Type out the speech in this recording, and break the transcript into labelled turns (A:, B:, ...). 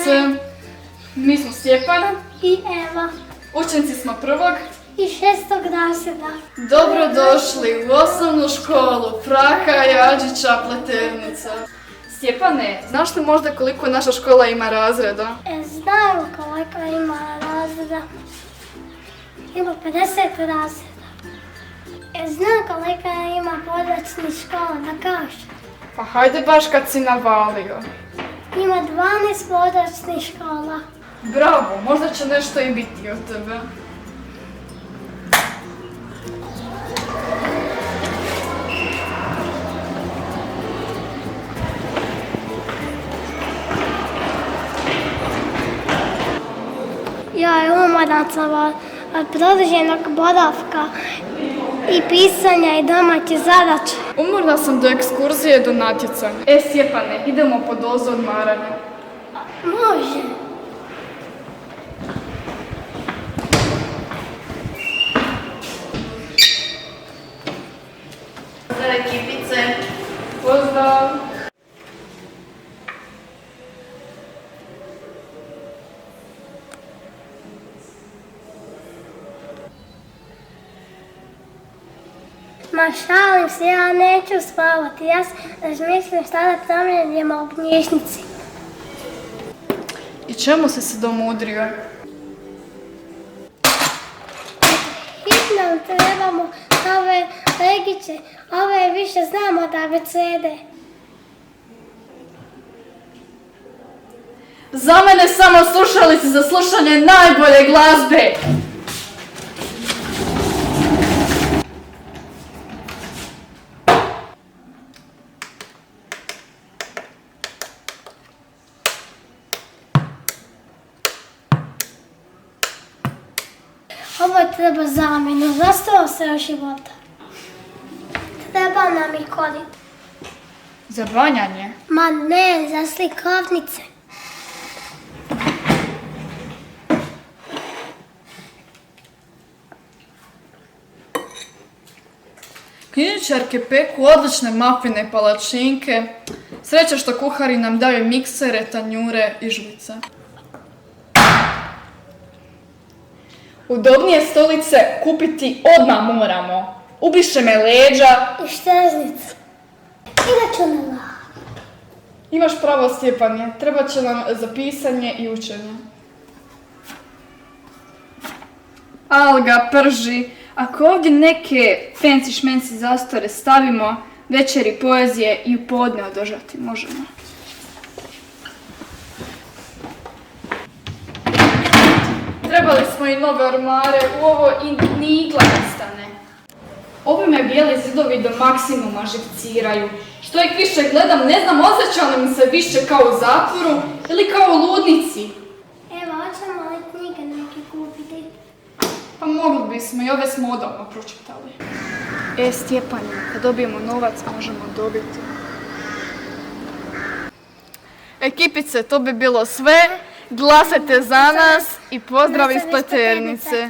A: Zdravice, mi smo Stjepana
B: I Eva.
A: Učenici smo prvog.
B: I 6. razreda.
A: Dobrodošli u osnovnu školu Praha Jađića Pleternica. Stjepane, znaš li možda koliko naša škola ima razreda?
B: Znam koliko ima razreda. Ima 50 razreda. Znam koliko ima područnih škola, da kažem.
A: Pa hajde baš kad si navalio.
B: Ima 12 područnih škola.
A: Bravo, možda će nešto i biti od tebe.
B: Ja je umoran sam od produženog boravka i pisanja i domaće zadaće.
A: Umorna sam do ekskurzije do natjecanja. Stjepane, idemo po dozu odmaranja.
B: Može.
A: Pozdrav ekipice. Pozdrav.
B: Ma šalim se, ja neću spavati. Ja razmišljam šta da promijenimo u knjižnici.
A: I čemu si se domudrio?
B: Hitno trebamo ove legiće, ove više znamo od abecede.
A: Za mene samo slušalice za slušanje najbolje glazbe.
B: Ovo treba zamjenu, zastao se od života. Treba nam i korit.
A: Za banjanje?
B: Ma ne, za slikovnice.
A: Knjižničarke peku odlične mafine i palačinke. Sreća što kuhari nam daju miksere, tanjure i žlice. Udobnije stolice kupiti odmah moramo. Ubiše me leđa.
B: I šteznicu. I računala.
A: Imaš pravo, Stjepanje, treba će nam za pisanje i učenje. Alga, prži, ako ovdje neke fancy šmenci zastore stavimo, večeri poezije i u podne održati možemo. Trebali smo i nove ormare, u ovo i ni igla ne stane. Ovime bijeli zidovi do maksimuma živciraju. Što ih više gledam, ne znam osjeća li mi se više kao u zatvoru ili kao u ludnici.
B: Evo, hoćemo li knjige neke kupiti?
A: Pa mogli bismo i ove smo odavno pročitali. Stjepanje, kad dobijemo novac možemo dobiti. Ekipice, to bi bilo sve. Glasajte za nas i pozdrav iz Pleternice.